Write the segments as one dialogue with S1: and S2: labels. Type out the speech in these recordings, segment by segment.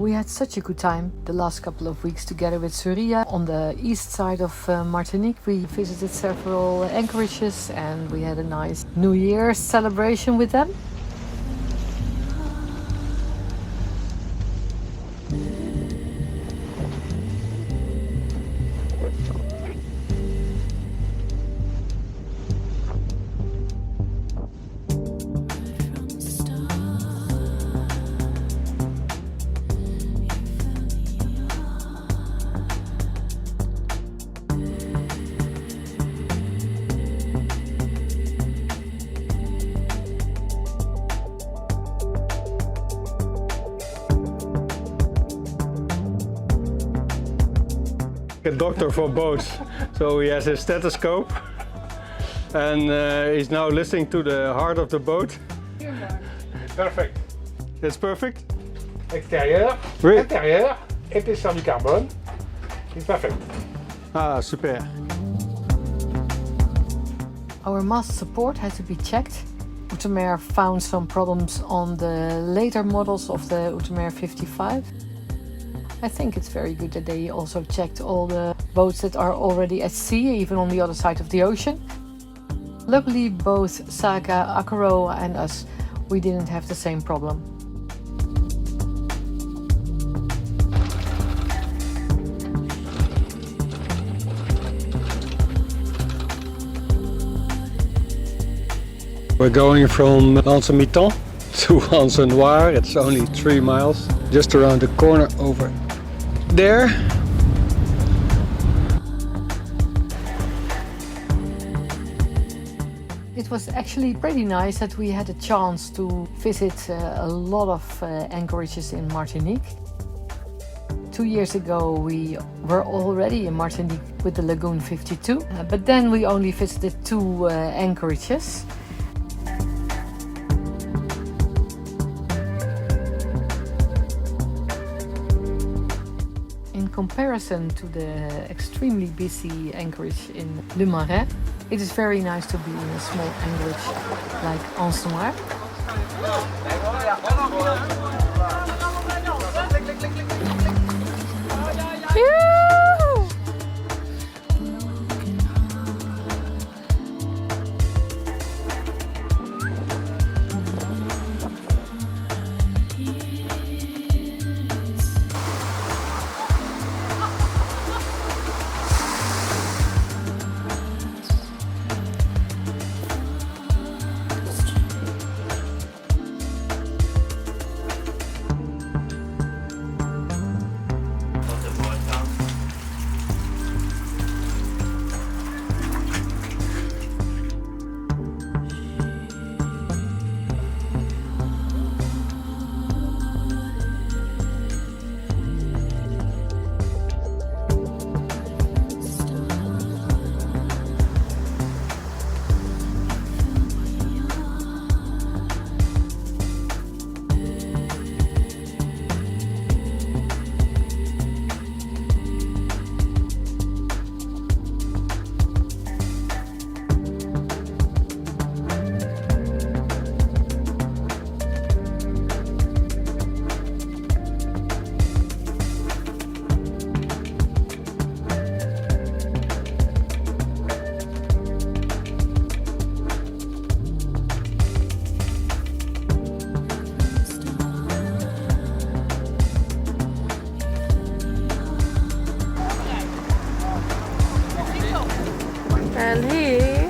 S1: We had such a good time the last couple of weeks together with Surya. On the east side of Martinique, we visited several anchorages and we had a nice New Year's celebration with them.
S2: A doctor for boats, so he has a stethoscope and he's now listening to the heart of the boat.
S3: Perfect.
S2: It's perfect?
S3: Extérieur,
S2: Oui.
S3: intérieur, épaisseur du carbone. It's perfect.
S2: Ah, super.
S1: Our mast support had to be checked. Outremer found some problems on the later models of the Outremer 55. I think it's very good that they also checked all the boats that are already at sea, even on the other side of the ocean. Luckily, both Saga, Akaro and us, we didn't have the same problem.
S2: We're going from Anse to Anse Noire. It's only 3 miles, just around the corner over there.
S1: It was actually pretty nice that we had a chance to visit a lot of anchorages in Martinique. 2 years ago we were already in Martinique with the Lagoon 52, but then we only visited 2 anchorages. In comparison to the extremely busy anchorage in Le Marais, it is very nice to be in a small anchorage like Anse.
S4: En hier.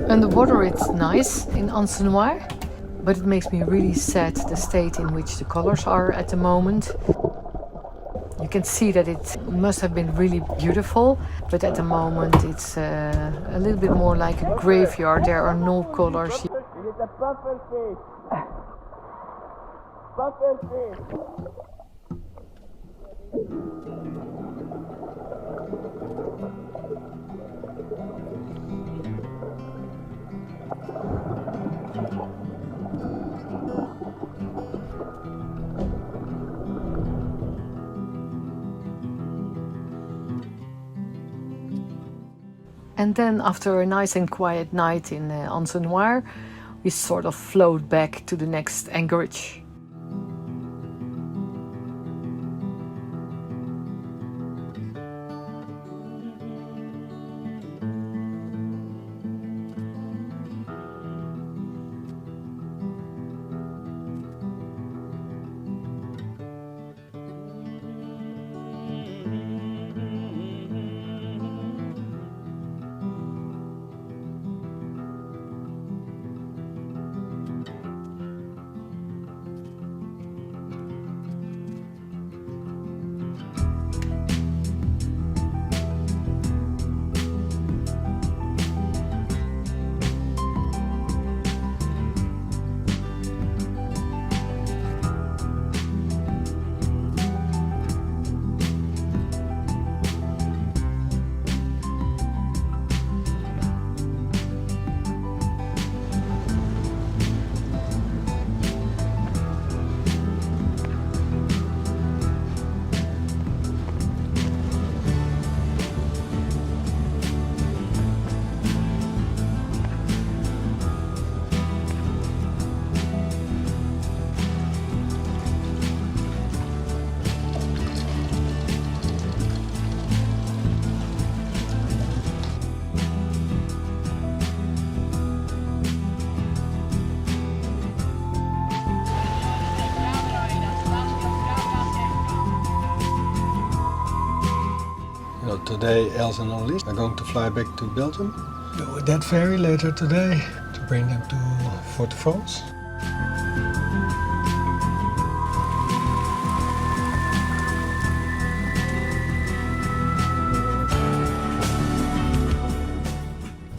S1: Underwater it's nice in Anse Noire, but it makes me really sad the state in which the colors are at the moment. You can see that it must have been really beautiful, but at the moment it's a little bit more like a graveyard. There are no colors. And then after a nice and quiet night in Anse Noire, we sort of float back to the next anchorage.
S2: Today, Els and Annelies are going to fly back to Belgium. Do that ferry later today to bring them to Fort-de-France.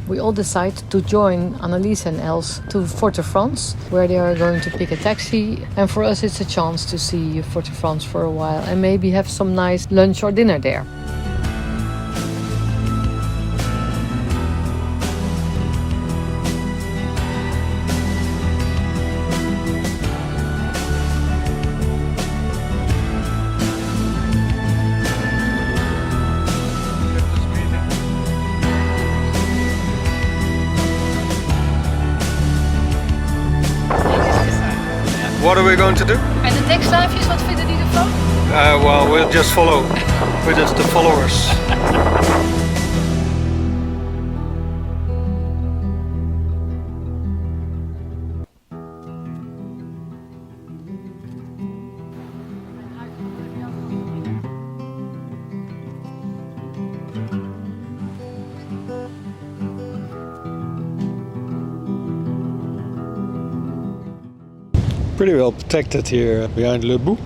S1: We all decide to join Annelies and Els to Fort-de-France, where they are going to pick a taxi. And for us it's a chance to see Fort-de-France for a while and maybe have some nice lunch or dinner there.
S2: What are we going to do?
S1: En de tekstlijfjes, wat vinden die ervan?
S2: Well, we'll just follow. We're just the followers. Pretty well protected here behind Le Bout,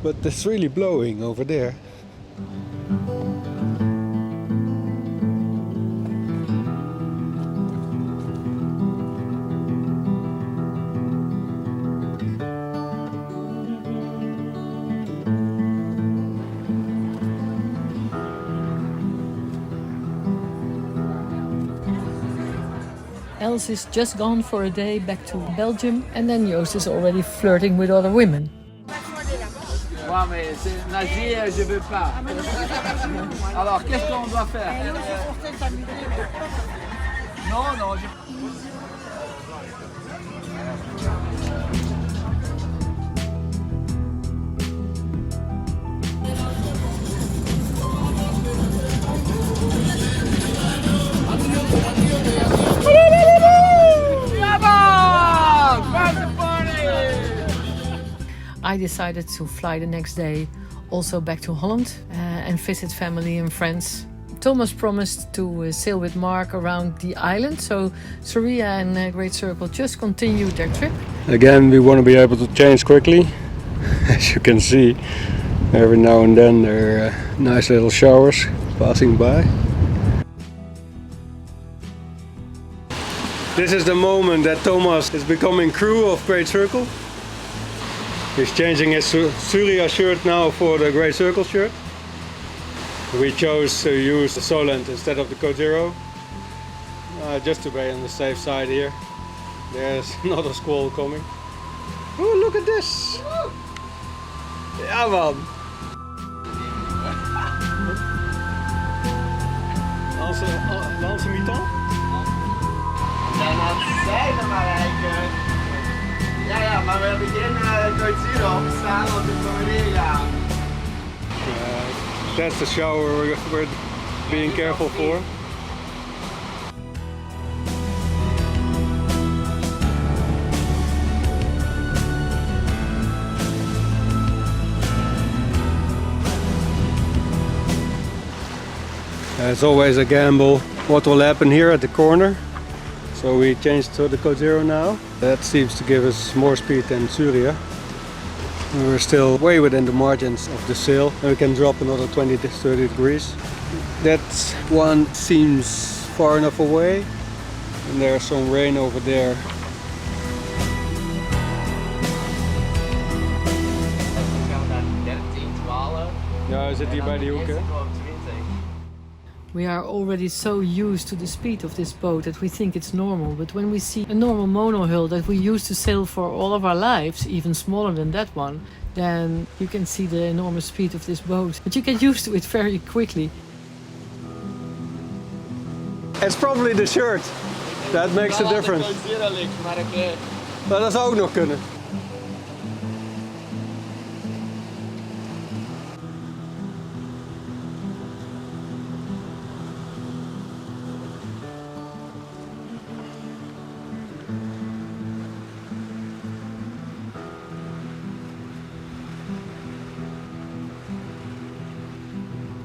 S2: but it's really blowing over there.
S1: Els is just gone for a day back to Belgium, and then Joost is already flirting with other women.
S5: Ouais, mais nager, je veux pas. Alors, qu'est-ce qu'on doit faire? Non, non.
S1: I decided to fly the next day also back to Holland and visit family and friends. Thomas promised to sail with Mark around the island, so Surya and Greatcircle just continued their trip.
S2: Again, we want to be able to change quickly. As you can see, Every now and then there are nice little showers passing by. This is the moment that Thomas is becoming crew of Greatcircle. He's changing his Surya shirt now for the Greatcircle shirt. We chose to use the Solent instead of the Code Zero, just to be on the safe side here. There's another squall coming. Oh, look at this! Ja man! Anse mi-temps?
S5: En aan het zijde, Marijke. Ja, maar we hebben geen Code Zero. We staan op de Noire.
S2: That's the shower we're being careful for. It's always a gamble what will happen here at the corner. So we changed to the Code Zero now. That seems to give us more speed than Surya. We're still way within the margins of the sail and we can drop another 20 to 30 degrees. That one seems far enough away and there's some rain over there. Ja, we zitten hier bij die hoek, hè?
S1: We are already so used to the speed of this boat that we think it's normal. But when we see a normal monohull that we used to sail for all of our lives, even smaller than that one, then you can see the enormous speed of this boat. But you get used to it very quickly.
S2: It's probably the shirt that makes the difference. Maar dat zou ook nog kunnen.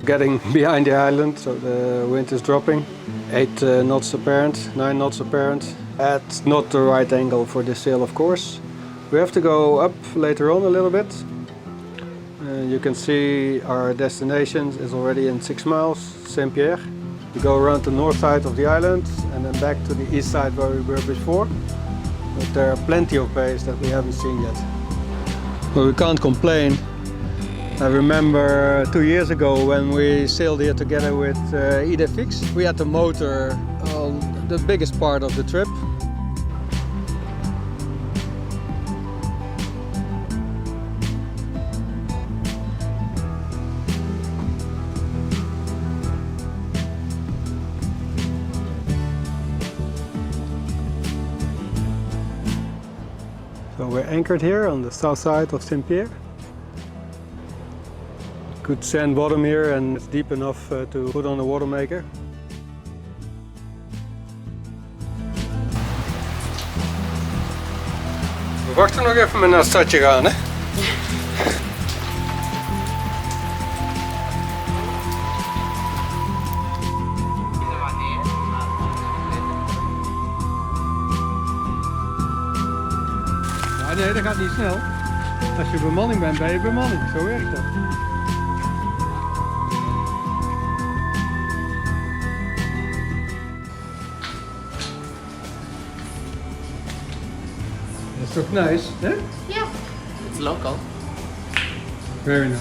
S2: Getting behind the island, so the wind is dropping. 8 knots apparent, 9 knots apparent. That's not the right angle for this sail, of course. We have to go up later on a little bit. You can see our destination is already in 6 miles, Saint-Pierre. We go around the north side of the island and then back to the east side where we were before. But there are plenty of bays that we haven't seen yet. But we can't complain. I remember 2 years ago when we sailed here together with Idefix. We had the motor on the biggest part of the trip. So we're anchored here on the south side of Saint-Pierre. Good sand bottom here and it's deep enough to put on the water maker. We wachten nog even met naar het stadje gaan, hè? Ja, nee, dat gaat niet snel. Als je bemanning bent, ben je bemanning. Zo werkt dat. It's so nice, eh?
S4: Yeah.
S5: It's local.
S2: Very nice.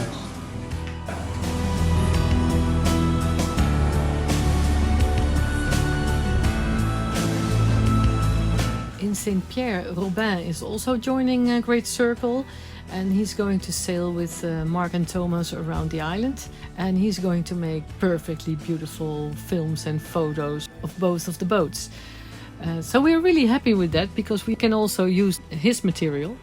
S1: In Saint-Pierre, Robin is also joining Greatcircle, and he's going to sail with Mark and Thomas around the island, and he's going to make perfectly beautiful films and photos of both of the boats. So we're really happy with that because we can also use his material.